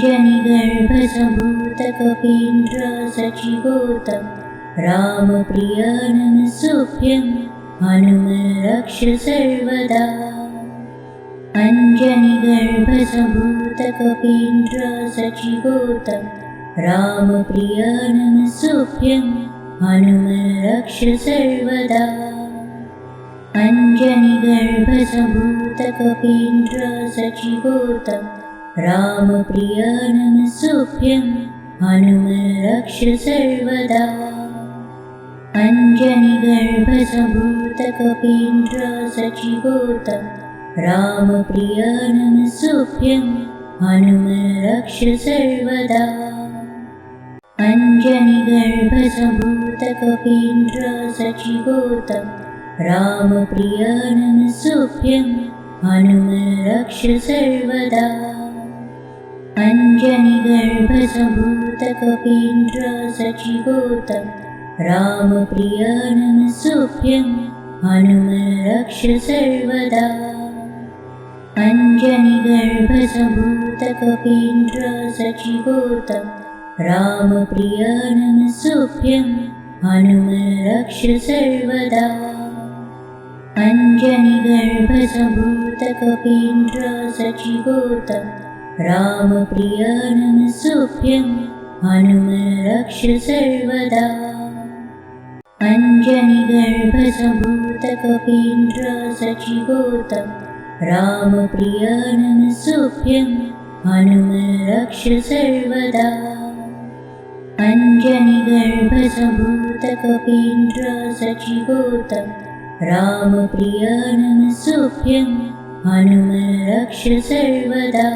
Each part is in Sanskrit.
अञ्जनिगर्भसम्भूतकपीन्द्रसचिगोतं रामप्रिय नमस्तुभ्यं हनुमन् रक्ष सर्वदा। अञ्जनिगर्भसम्भूतकपीन्द्रसचिगोतं रामप्रिय नमस्तुभ्यं हनुमन् रक्ष सर्वदा। अञ्जनिगर्भसम्भूतकपीन्द्रसचिगोतं रामप्रिय नमस्तुभ्यं हनुमन् रक्ष सर्वदा। अञ्जनिगर्भसम्भूतकपीन्द्रसचिगोतं रामप्रिय नमस्तुभ्यं हनुमन् रक्ष सर्वदा। अञ्जनिगर्भसम्भूतकपीन्द्रसचिगोतं रामप्रिय नमस्तुभ्यं हनुमन् रक्ष सर्वदा। अञ्जनिगर्भसम्भूतकपीन्द्रसचिगोतं रामप्रिय नमस्तुभ्यं हनुमन् रक्ष सर्वदा। अञ्जनिगर्भसम्भूतकपीन्द्रसचिगोतं रामप्रिय नमस्तुभ्यं हनुमन् रक्ष सर्वदा। अञ्जनिगर्भसम्भूतकपीन्द्रसचिगोतं रामप्रिय नमस्तुभ्यं हनुमन् रक्ष सर्वदा। अञ्जनिगर्भसम्भूतकपीन्द्रसचिगोतं रामप्रिय नमस्तुभ्यं हनुमन् रक्ष सर्वदा। अञ्जनिगर्भसम्भूतकपीन्द्रसचिगोतं रामप्रिय नमस्तुभ्यं हनुमन् रक्ष सर्वदा।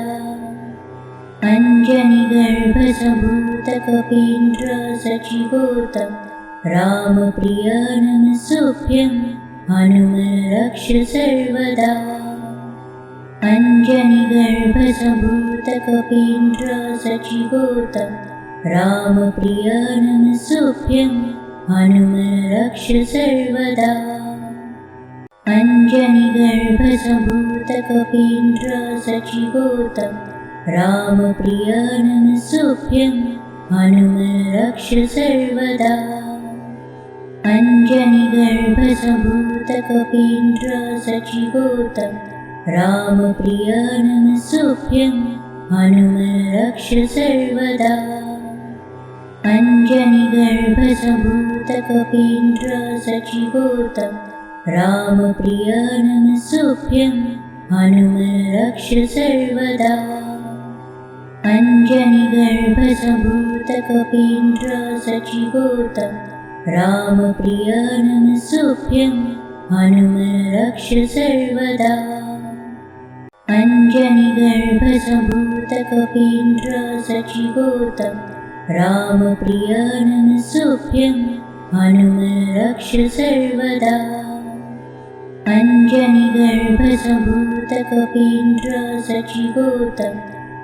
अञ्जनिगर्भसम्भूतकपीन्द्रसचिगोतं रामप्रिय नमस्तुभ्यं हनुमन् रक्ष सर्वदा। अञ्जनिगर्भसम्भूतकपीन्द्रसचिगोतं रामप्रिय नमस्तुभ्यं हनुमन् रक्ष सर्वदा। अञ्जनिगर्भसम्भूतकपीन्द्रसचिगोतं रामप्रिय नमस्तुभ्यं हनुमन् रक्ष सर्वदा। अञ्जनिगर्भसम्भूतकपीन्द्रसचिगोतं रामप्रिय नमस्तुभ्यं हनुमन् रक्ष सर्वदा। अञ्जनिगर्भसम्भूतकपीन्द्रसचिगोतं रामप्रिय नमस्तुभ्यं हनुमन् रक्ष सर्वदा। अञ्जनिगर्भसम्भूतकपीन्द्रसचिगोतं रामप्रिय नमस्तुभ्यं हनुमन् रक्ष सर्वदा। अञ्जनिगर्भसम्भूतकपीन्द्रसचिगोतं रामप्रिय नमस्तुभ्यं हनुमन् रक्ष सर्वदा। अञ्जनिगर्भसम्भूतकपीन्द्रसचिगोतं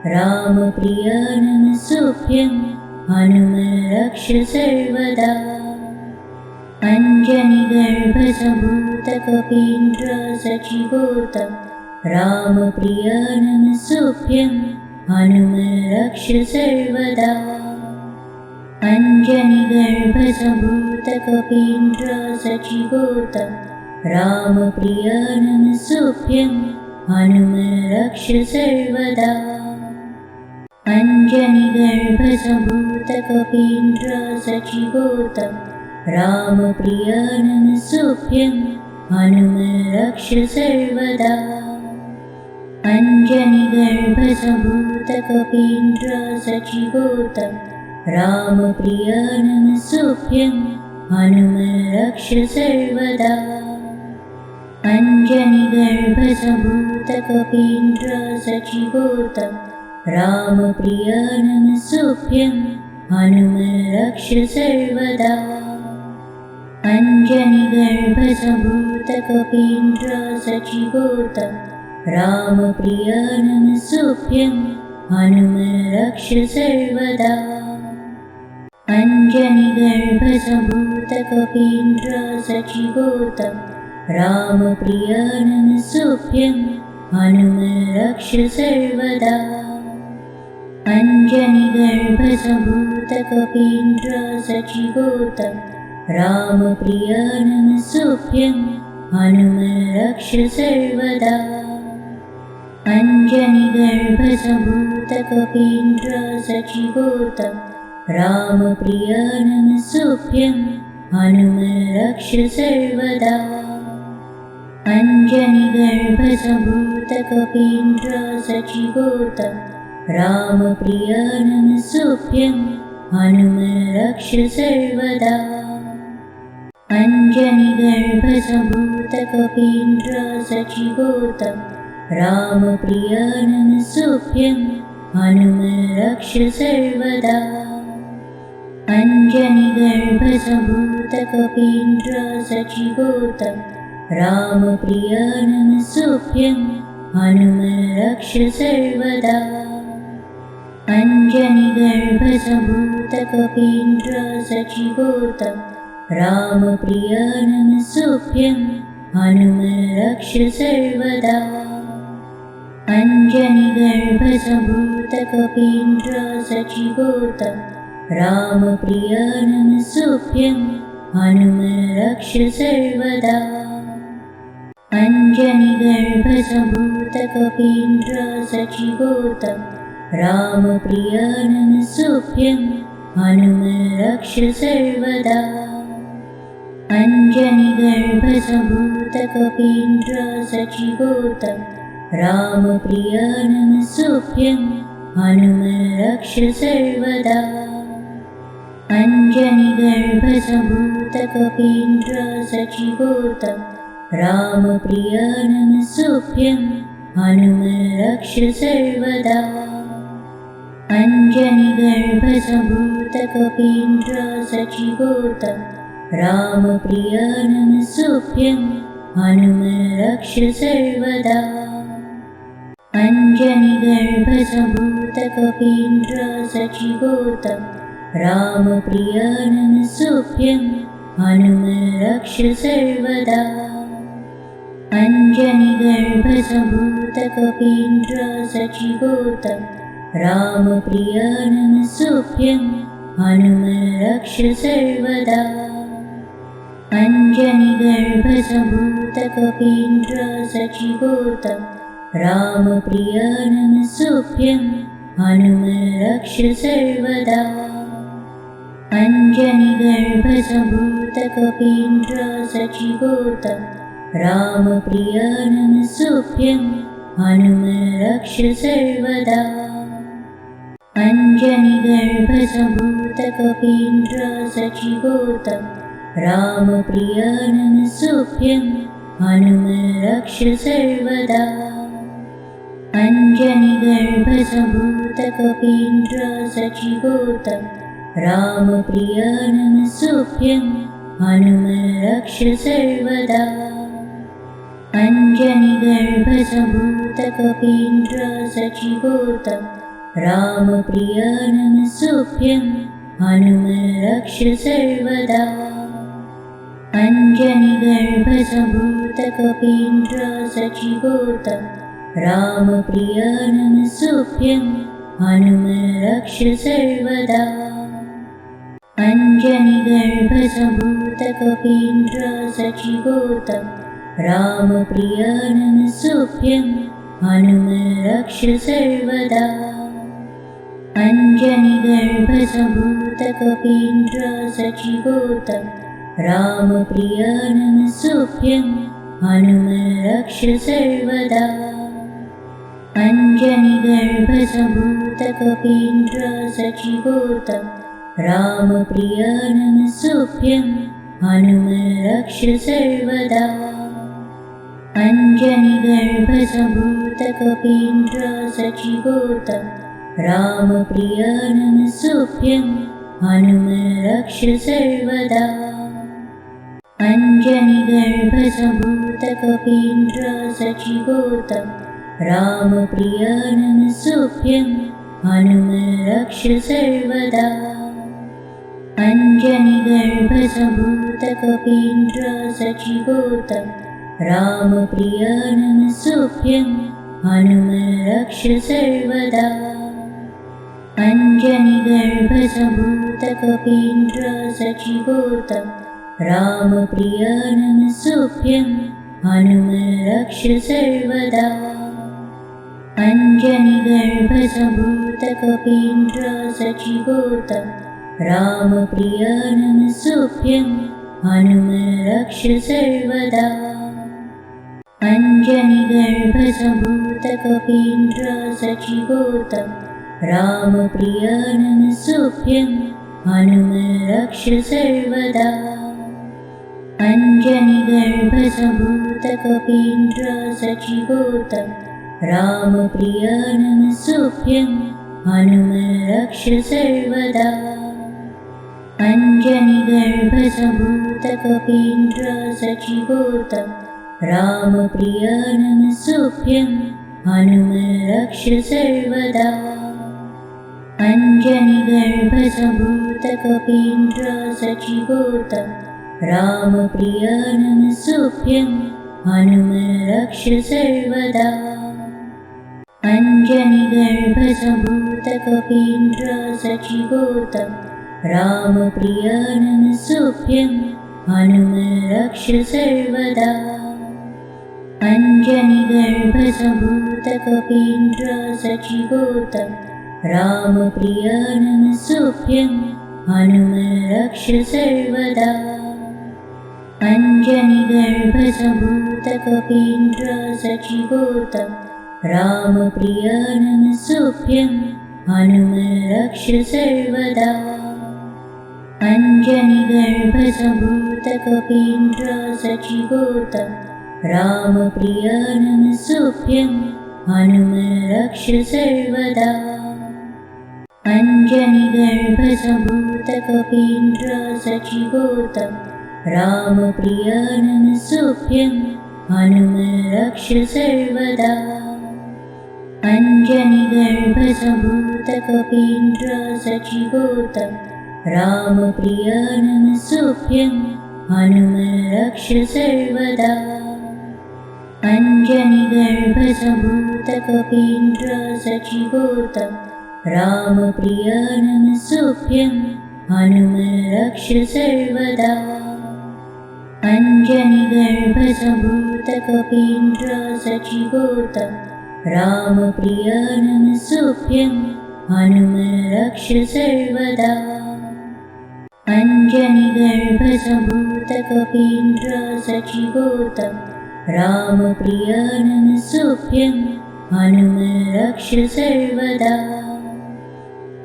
रामप्रिय नमस्तुभ्यं हनुमन् रक्ष सर्वदा। अञ्जनिगर्भसम्भूतकपीन्द्रसचिगोतं रामप्रिय नमस्तुभ्यं हनुमन् रक्ष सर्वदा। अञ्जनिगर्भसम्भूतकपीन्द्रसचिगोतं रामप्रिय नमस्तुभ्यं हनुमन् रक्ष सर्वदा। अञ्जनिगर्भसम्भूतकपीन्द्रसचिगोतं रामप्रिय नमस्तुभ्यं हनुमन् रक्ष सर्वदा। अञ्जनिगर्भसम्भूतकपीन्द्रसचिगोतं रामप्रिय नमस्तुभ्यं हनुमन् रक्ष सर्वदा। अञ्जनिगर्भसम्भूतकपीन्द्रसचिगोतं रामप्रिय नमस्तुभ्यं हनुमन् रक्ष सर्वदा। अञ्जनिगर्भसम्भूतकपीन्द्रसचिगोतं रामप्रिय नमस्तुभ्यं हनुमन् रक्ष सर्वदा। अञ्जनिगर्भसम्भूतकपीन्द्रसचिगोतं रामप्रिय नमस्तुभ्यं हनुमन् रक्ष सर्वदा। अञ्जनिगर्भसम्भूतकपीन्द्रसचिगोतं रामप्रिय नमस्तुभ्यं हनुमन्रक्ष सर्वदा। अञ्जनिगर्भसम्भूतकपीन्द्रसचिगोतं रामप्रिय नमस्तुभ्यं हनुमन्रक्ष सर्वदा। अञ्जनिगर्भसम्भूतकपीन्द्रसचिगोतं रामप्रिय नमस्तुभ्यं हनुमन्रक्ष सर्वदा। अञ्जनिगर्भसम्भूतकपीन्द्रसचिगोतं रामप्रिय नमस्तुभ्यं हनुमन्रक्ष सर्वदा। अञ्जनिगर्भसम्भूतकपीन्द्रसचिगोतं रामप्रिय नमस्तुभ्यं हनुमन्रक्ष सर्वदा। अञ्जनिगर्भसम्भूतकपीन्द्रसचिगोतं रामप्रिय नमस्तुभ्यं हनुमन्रक्ष सर्वदा। अञ्जनिगर्भसम्भूतकपीन्द्रसचिगोतं रामप्रिय नमस्तुभ्यं हनुमन्रक्ष सर्वदा। अञ्जनिगर्भसम्भूतकपीन्द्रसचिगोतं रामप्रिय नमस्तुभ्यं हनुमन्रक्ष सर्वदा। अञ्जनिगर्भसम्भूतकपीन्द्रसचिगोतं रामप्रिय नमस्तुभ्यं हनुमन्रक्ष सर्वदा। अञ्जनिगर्भसम्भूतकपीन्द्रसचिगोतं रामप्रिय नमस्तुभ्यं हनुमन्रक्ष सर्वदा। अञ्जनिगर्भसम्भूतकपीन्द्रसचिगोतं रामप्रिय नमस्तुभ्यं हनुमन्रक्ष सर्वदा। अञ्जनिगर्भसम्भूतकपीन्द्रसचिगोतं रामप्रिय नमस्तुभ्यं हनुमन्रक्ष सर्वदा। अञ्जनिगर्भसम्भूतकपीन्द्रसचिगोतं रामप्रिय नमस्तुभ्यं हनुमन्रक्ष सर्वदा। अञ्जनिगर्भसम्भूतकपीन्द्रसचिगोतं रामप्रिय नमस्तुभ्यं हनुमन्रक्ष सर्वदा। अञ्जनिगर्भसम्भूतकपीन्द्रसचिगोतं रामप्रिय नमस्तुभ्यं हनुमन्रक्ष सर्वदा। अञ्जनिगर्भसम्भूतकपीन्द्रसचिगोतं रामप्रिय नमस्तुभ्यं हनुमन्रक्ष सर्वदा। अञ्जनिगर्भसम्भूतकपीन्द्रसचिगोतं रामप्रिय नमस्तुभ्यं हनुमन्रक्ष सर्वदा। अञ्जनिगर्भसम्भूतकपीन्द्रसचिगोतं रामप्रिय नमस्तुभ्यं हनुमन्रक्ष सर्वदा। अञ्जनिगर्भसम्भूतकपीन्द्रसचिगोतं रामप्रिय नमस्तुभ्यं हनुमन्रक्ष सर्वदा। अञ्जनिगर्भसम्भूतकपीन्द्रसचिगोतं रामप्रिय नमस्तुभ्यं हनुमन्रक्ष सर्वदा। अञ्जनिगर्भसम्भूतकपीन्द्रसचिगोतं रामप्रिय नमस्तुभ्यं हनुमन्रक्ष सर्वदा। अञ्जनिगर्भसम्भूतकपीन्द्रसचिगोतं रामप्रिय नमस्तुभ्यं हनुमन्रक्ष सर्वदा। अञ्जनिगर्भसम्भूतकपीन्द्रसचिगोतं रामप्रिय नमस्तुभ्यं हनुमन्रक्ष सर्वदा। अञ्जनिगर्भसम्भूतकपीन्द्रसचिगोतं रामप्रिय नमस्तुभ्यं हनुमन्रक्ष सर्वदा। अञ्जनिगर्भसम्भूतकपीन्द्रसचिगोतं रामप्रिय नमस्तुभ्यं हनुमन्रक्ष सर्वदा। अञ्जनिगर्भसम्भूतकपीन्द्रसचिगोतं रामप्रिय नमस्तुभ्यं हनुमन्रक्ष सर्वदा। अञ्जनिगर्भसम्भूतकपीन्द्रसचिगोतं रामप्रिय नमस्तुभ्यं हनुमन्रक्ष सर्वदा। अञ्जनिगर्भसम्भूतकपीन्द्रसचिगोतं रामप्रिय नमस्तुभ्यं हनुमन्रक्ष सर्वदा। अञ्जनिगर्भसम्भूतकपीन्द्रसचिगोतं रामप्रिय नमस्तुभ्यं हनुमन्रक्ष सर्वदा। अञ्जनिगर्भसम्भूतकपीन्द्रसचिगोतं रामप्रिय नमस्तुभ्यं हनुमन्रक्ष सर्वदा। अञ्जनिगर्भसम्भूतकपीन्द्रसचिगोतं रामप्रिय नमस्तुभ्यं हनुमन्रक्ष सर्वदा। अञ्जनिगर्भसम्भूतकपीन्द्रसचिगोतं रामप्रिय नमस्तुभ्यं हनुमन्रक्ष सर्वदा। अञ्जनिगर्भसम्भूतकपीन्द्रसचिगोतं रामप्रिय नमस्तुभ्यं हनुमन्रक्ष सर्वदा। अञ्जनिगर्भसम्भूतकपीन्द्रसचिगोतं रामप्रिय नमस्तुभ्यं हनुमन्रक्ष सर्वदा। अञ्जनिगर्भसम्भूतकपीन्द्रसचिगोतं रामप्रिय नमस्तुभ्यं हनुमन्रक्ष सर्वदा। अञ्जनिगर्भसम्भूतकपीन्द्रसचिगोतं रामप्रिय नमस्तुभ्यं हनुमन्रक्ष सर्वदा। अञ्जनिगर्भसम्भूतकपीन्द्रसचिगोतं रामप्रिय नमस्तुभ्यं हनुमन्रक्ष सर्वदा। अञ्जनिगर्भसम्भूतकपीन्द्रसचिगोतं रामप्रिय नमस्तुभ्यं हनुमन्रक्ष सर्वदा। अञ्जनिगर्भसम्भूतकपीन्द्रसचिगोतं रामप्रिय नमस्तुभ्यं हनुमन्रक्ष सर्वदा। अञ्जनिगर्भसम्भूतकपीन्द्रसचिगोतं रामप्रिय नमस्तुभ्यं हनुमन्रक्ष सर्वदा।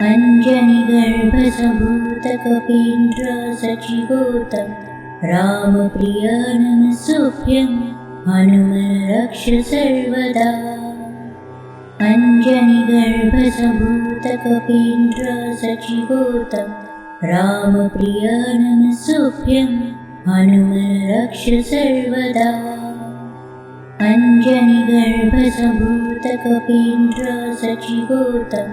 अञ्जनिगर्भसम्भूतकपीन्द्रसचिगोतं रामप्रिय नमस्तुभ्यं हनुमन्रक्ष सर्वदा। अञ्जनिगर्भसम्भूतकपीन्द्रसचिगोतं रामप्रिय नमस्तुभ्यं हनुमन्रक्ष सर्वदा। अञ्जनिगर्भसम्भूतकपीन्द्रसचिगोतं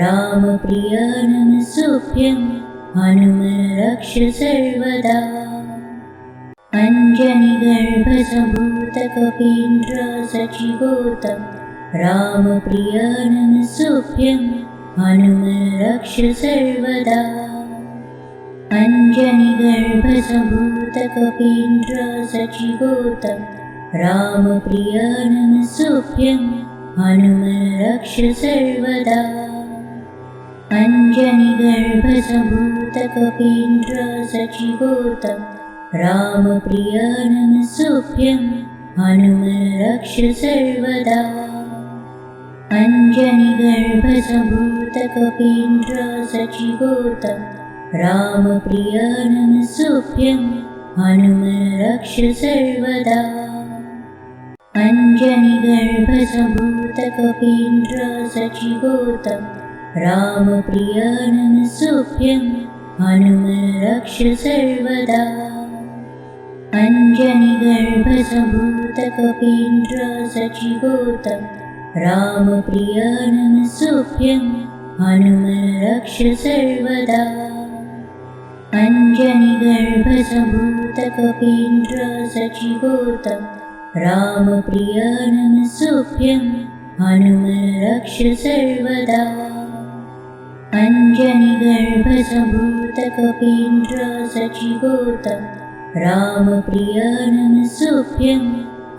रामप्रिय नमस्तुभ्यं हनुमन्रक्ष सर्वदा। अञ्जनिगर्भसम्भूतकपीन्द्रसचिगोतं रामप्रिय नमस्तुभ्यं हनुमन्रक्ष सर्वदा। अञ्जनिगर्भसम्भूतकपीन्द्रसचिगोतं रामप्रिय नमस्तुभ्यं हनुमन्रक्ष सर्वदा। अञ्जनिगर्भसम्भूतकपीन्द्रसचिगोतं रामप्रिय नमस्तुभ्यं हनुमन्रक्ष सर्वदा। अञ्जनिगर्भसम्भूतकपीन्द्रसचिगोतं रामप्रिय नमस्तुभ्यं हनुमन्रक्ष सर्वदा। अञ्जनिगर्भसम्भूतकपीन्द्रसचिगोतं रामप्रिय नमस्तुभ्यं हनुमन्रक्ष सर्वदा। अञ्जनिगर्भसम्भूतकपीन्द्रसचिगोतं रामप्रिय नमस्तुभ्यं हनुमन्रक्ष सर्वदा। अञ्जनिगर्भसम्भूतकपीन्द्रसचिगोतं रामप्रिय नमस्तुभ्यं हनुमन्रक्ष सर्वदा। अञ्जनिगर्भसम्भूतकपीन्द्रसचिगोतं रामप्रिय नमस्तुभ्यं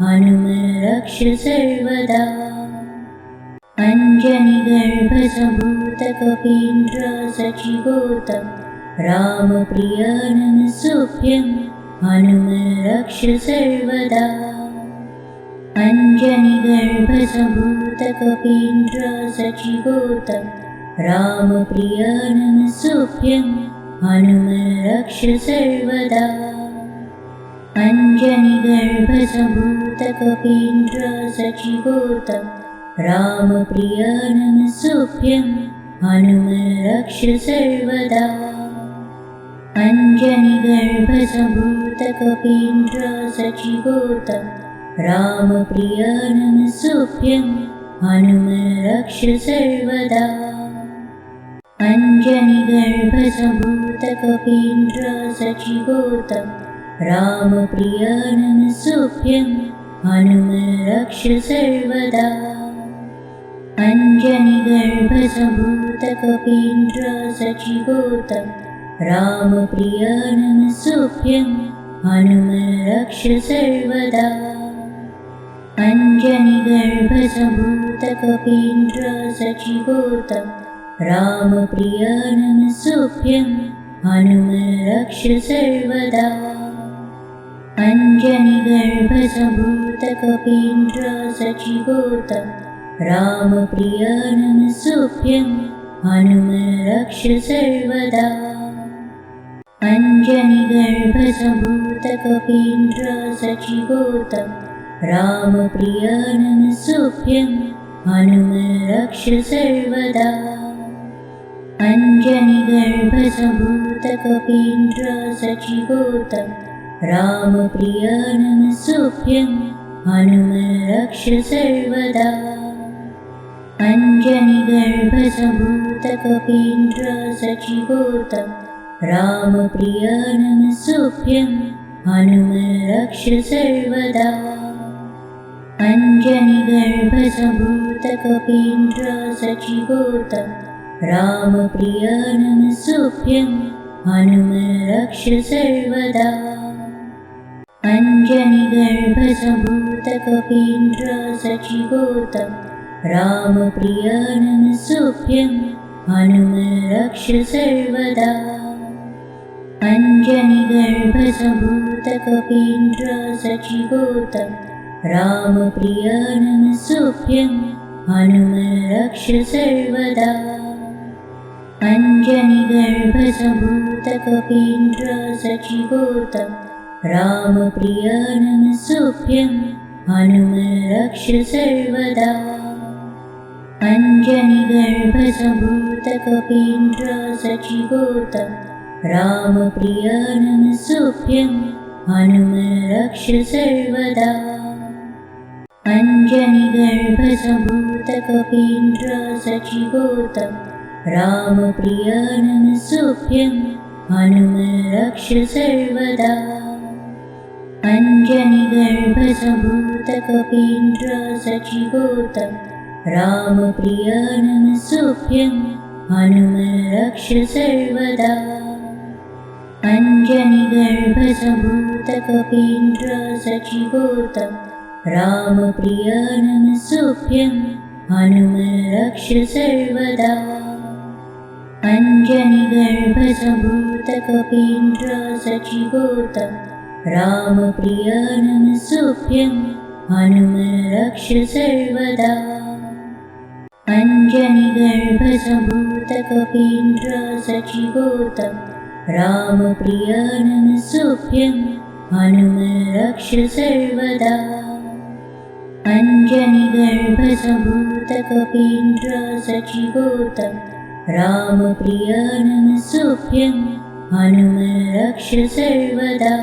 हनुमन् रक्ष सर्वदा। अञ्जनिगर्भसम्भूतकपीन्द्रसचिगोतं रामप्रिय नमस्तुभ्यं हनुमन् रक्ष सर्वदा। अञ्जनिगर्भसम्भूतकपीन्द्रसचिगोतं रामप्रिय नमस्तुभ्यं हनुमन् रक्ष सर्वदा। अञ्जनिगर्भसम्भूतकपीन्द्रसचिगोतं रामप्रिय नमस्तुभ्यं हनुमन् रक्ष सर्वदा। अञ्जनिगर्भसम्भूतकपीन्द्रसचिगोतं रामप्रिय नमस्तुभ्यं हनुमन् रक्ष सर्वदा। अञ्जनिगर्भसम्भूतकपीन्द्रसचिगोतं रामप्रिय नमस्तुभ्यं हनुमन् रक्ष सर्वदा। अञ्जनिगर्भसम्भूतकपीन्द्रसचिगोतं रामप्रिय नमस्तुभ्यं हनुमन् रक्ष सर्वदा। अञ्जनिगर्भसम्भूतकपीन्द्रसचिगोतं रामप्रिय नमस्तुभ्यं हनुमन् रक्ष सर्वदा। अञ्जनिगर्भसम्भूतकपीन्द्रसचिगोतं रामप्रिय नमस्तुभ्यं हनुमन् रक्ष सर्वदा। अञ्जनिगर्भसम्भूतकपीन्द्रसचिगोतं रामप्रिय नमस्तुभ्यं हनुमन् रक्ष सर्वदा। अञ्जनिगर्भसम्भूतकपीन्द्रसचिगोतं रामप्रिय नमस्तुभ्यं हनुमन् रक्ष सर्वदा। अञ्जनिगर्भसम्भूतकपीन्द्रसचिगोतं रामप्रिय नमस्तुभ्यं हनुमन् रक्ष सर्वदा। अञ्जनिगर्भसम्भूतकपीन्द्रसचिगोतं रामप्रिय नमस्तुभ्यं हनुमन् रक्ष सर्वदा। अञ्जनिगर्भसम्भूतकपीन्द्रसचिगोतं रामप्रिय नमस्तुभ्यं हनुमन् रक्ष सर्वदा। अञ्जनिगर्भसम्भूतकपीन्द्रसचिगोतं रामप्रिय नमस्तुभ्यं हनुमन् रक्ष सर्वदा। अञ्जनिगर्भसम्भूतकपीन्द्रसचिगोतं रामप्रिय नमस्तुभ्यं हनुमन् रक्ष सर्वदा। अञ्जनिगर्भसम्भूतकपीन्द्रसचिगोतं रामप्रिय नमस्तुभ्यं हनुमन् रक्ष सर्वदा। अञ्जनिगर्भसम्भूतकपीन्द्रसचिगोतं रामप्रिय नमस्तुभ्यं हनुमन् रक्ष सर्वदा। अञ्जनिगर्भसम्भूतकपीन्द्रसचिगोतं रामप्रिय नमस्तुभ्यं हनुमन् रक्ष सर्वदा। अञ्जनिगर्भसम्भूतकपीन्द्रसचिगोतं रामप्रिय नमस्तुभ्यं हनुमन् रक्ष सर्वदा। अञ्जनिगर्भसम्भूतकपीन्द्रसचिगोतं रामप्रिय नमस्तुभ्यं हनुमन् रक्ष सर्वदा। अञ्जनिगर्भसम्भूतकपीन्द्रसचिगोतं रामप्रिय नमस्तुभ्यं हनुमन् रक्ष सर्वदा। अञ्जनिगर्भसम्भूतकपीन्द्रसचिगोतं रामप्रिय नमस्तुभ्यं हनुमन् रक्ष सर्वदा।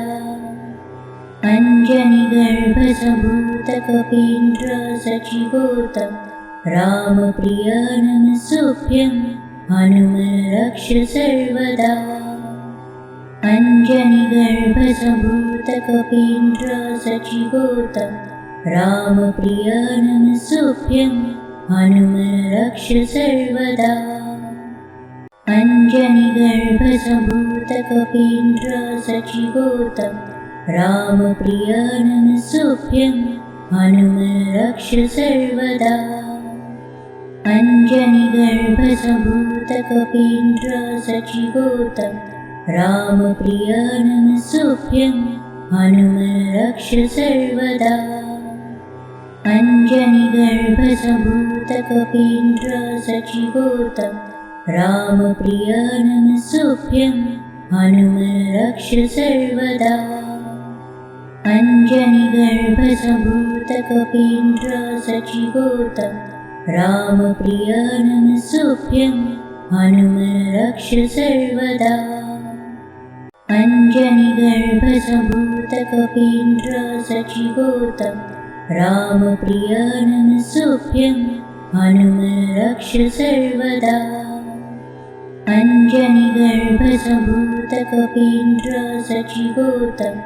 अञ्जनिगर्भसम्भूतकपीन्द्रसचिगोतं रामप्रिय नमस्तुभ्यं हनुमन् रक्ष सर्वदा। अञ्जनिगर्भसम्भूतकपीन्द्रसचिगोतं रामप्रिय नमस्तुभ्यं हनुमन् रक्ष सर्वदा। अञ्जनिगर्भसम्भूतकपीन्द्रसचिगोतं रामप्रिय नमस्तुभ्यं हनुमन्रक्ष सर्वदा। अञ्जनिगर्भसम्भूतकपीन्द्रसचिगोतं रामप्रिय नमस्तुभ्यं हनुमन्रक्ष सर्वदा। अञ्जनिगर्भसम्भूतकपीन्द्रसचिगोतं रामप्रिय नमस्तुभ्यं हनुमन्रक्ष सर्वदा। अञ्जनिगर्भसम्भूतकपीन्द्रसचिगोतं रामप्रिय नमस्तुभ्यं हनुमन्रक्ष सर्वदा। अञ्जनिगर्भसम्भूतकपीन्द्रसचिगोतं रामप्रिय नमस्तुभ्यं हनुमन्रक्ष सर्वदा। अञ्जनिगर्भसम्भूतकपीन्द्रसचिगोतं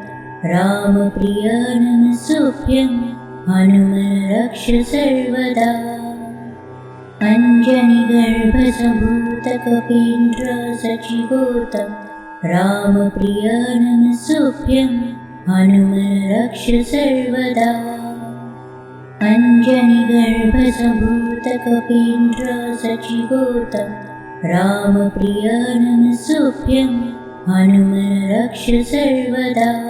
रामप्रिय नमस्तुभ्यं हनुमन्रक्ष सर्वदा। अञ्जनिगर्भसम्भूतकपीन्द्रसचिगोतं रामप्रिय नमस्तुभ्यं हनुमन्रक्ष सर्वदा। अञ्जनिगर्भसम्भूतकपीन्द्रसचिगोतं रामप्रिय नमस्तुभ्यं हनुमन्रक्ष सर्वदा।